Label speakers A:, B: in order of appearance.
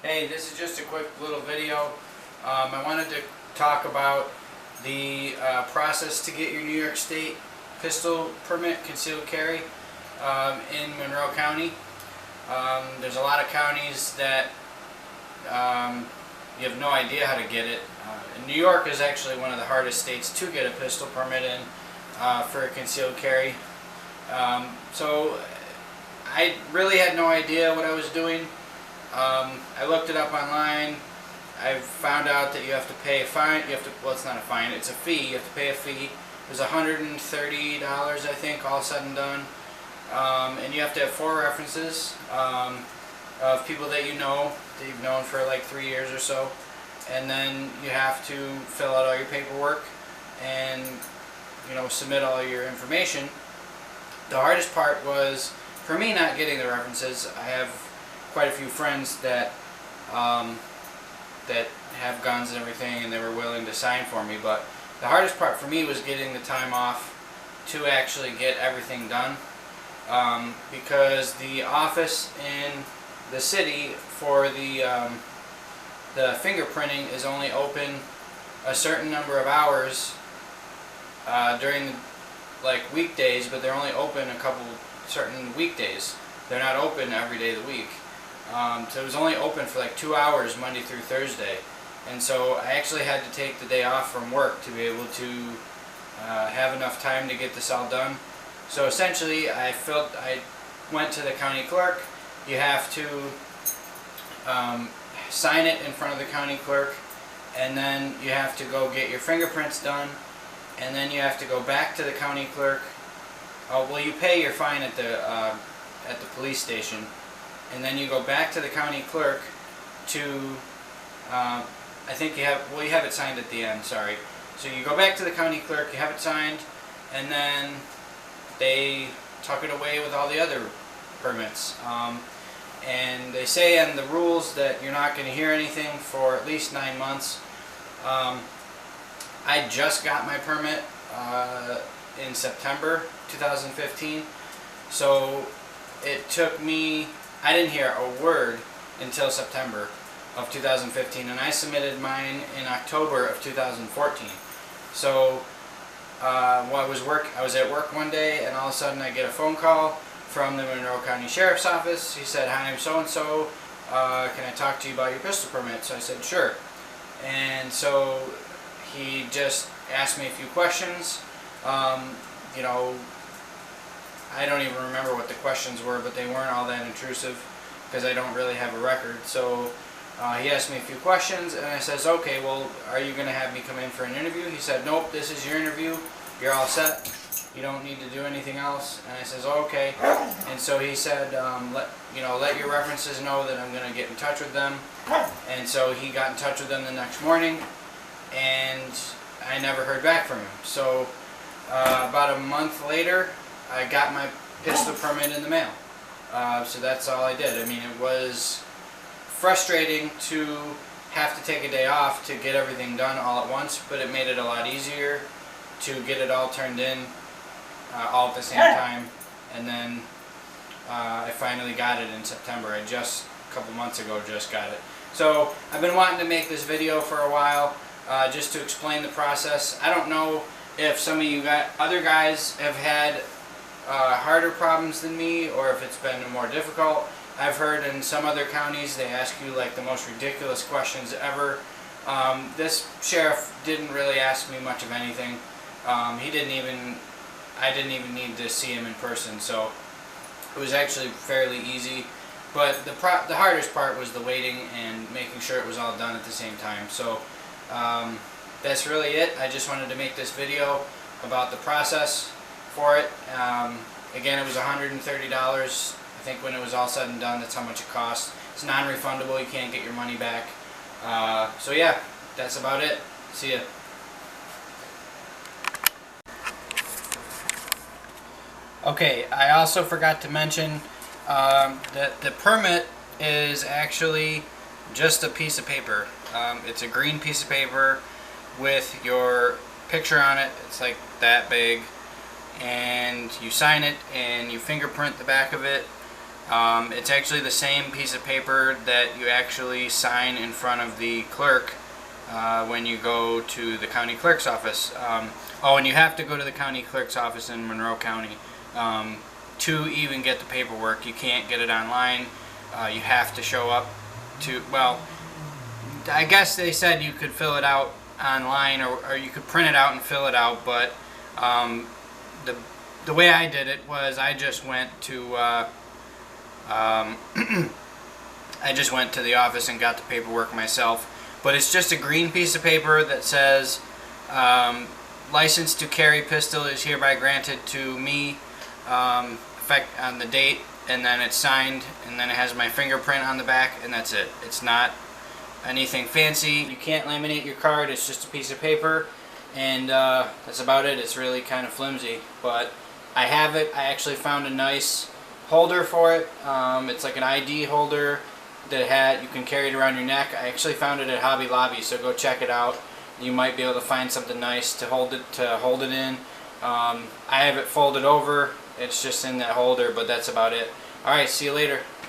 A: Hey, this is just a quick little video. I wanted to talk about the process to get your New York State pistol permit, concealed carry, in Monroe County. There's a lot of counties that you have no idea how to get it. New York is actually one of the hardest states to get a pistol permit in for a concealed carry. So I really had no idea what I was doing. I looked it up online. I found out that you have to pay a fine. Well, it's not a fine, it's a fee. You have to pay a fee. It was $130, I think, all said and done. And you have to have 4 references of people that you've known for like 3 years or so. And then you have to fill out all your paperwork and submit all your information. The hardest part was, for me, not getting the references. I have quite a few friends that that have guns and everything, and they were willing to sign for me, but the hardest part for me was getting the time off to actually get everything done, because the office in the city for the fingerprinting is only open a certain number of hours during like weekdays, but they're only open a couple certain weekdays. They're not open every day of the week. So it was only open for like 2 hours Monday through Thursday, and so I actually had to take the day off from work to be able to have enough time to get this all done. So essentially I went to the county clerk. You have to sign it in front of the county clerk, and then you have to go get your fingerprints done, and then you have to go back to the county clerk. Well, you pay your fine at the police station, and then you go back to the county clerk to, I think you have it signed at the end, sorry. So you go back to the county clerk, you have it signed, and then they tuck it away with all the other permits. And they say in the rules that you're not going to hear anything for at least 9 months. I just got my permit in September 2015, so it took me, I didn't hear a word until September of 2015, and I submitted mine in October of 2014. So I was at work one day, and all of a sudden I get a phone call from the Monroe County Sheriff's Office. He said, "Hi, I'm so-and-so, can I talk to you about your pistol permit?" So I said, "Sure." And so he just asked me a few questions. I don't even remember what the questions were, but they weren't all that intrusive because I don't really have a record. So he asked me a few questions, and I says, "Okay, well, are you going to have me come in for an interview?" He said, "Nope, this is your interview. You're all set. You don't need to do anything else." And I says, "Okay." And so he said, let your references know that I'm going to get in touch with them. And so he got in touch with them the next morning, and I never heard back from him. So about a month later, I got my pistol permit in the mail. So that's all I did. I mean, it was frustrating to have to take a day off to get everything done all at once, but it made it a lot easier to get it all turned in all at the same time. And then I finally got it in September. I just, a couple months ago, just got it. So I've been wanting to make this video for a while, just to explain the process. I don't know if some of you other guys have had harder problems than me, or if it's been more difficult. I've heard in some other counties they ask you like the most ridiculous questions ever. This sheriff didn't really ask me much of anything. I didn't even need to see him in person, so it was actually fairly easy. But the hardest part was the waiting and making sure it was all done at the same time. So that's really it. I just wanted to make this video about the process for it. Again, it was $130. I think when it was all said and done, that's how much it cost. It's non-refundable. You can't get your money back. So yeah, that's about it. See ya. Okay, I also forgot to mention that the permit is actually just a piece of paper. It's a green piece of paper with your picture on it. It's like that big, and you sign it and you fingerprint the back of it, It's actually the same piece of paper that you actually sign in front of the clerk when you go to the county clerk's office. And you have to go to the county clerk's office in Monroe County to even get the paperwork. You can't get it online. You have to show up to, well, I guess they said you could fill it out online, or you could print it out and fill it out, but the way I did it was I just went to the office and got the paperwork myself. But it's just a green piece of paper that says license to carry pistol is hereby granted to me, effect on the date, and then it's signed, and then it has my fingerprint on the back, and that's it. It's not anything fancy. You can't laminate your card. It's just a piece of paper, and that's about it. It's really kind of flimsy, but I have it. I actually found a nice holder for it. It's like an ID holder that you can carry it around your neck. I actually found it at Hobby Lobby, so go check it out. You might be able to find something nice to hold it in. I have it folded over. It's just in that holder, but that's about it. Alright, see you later.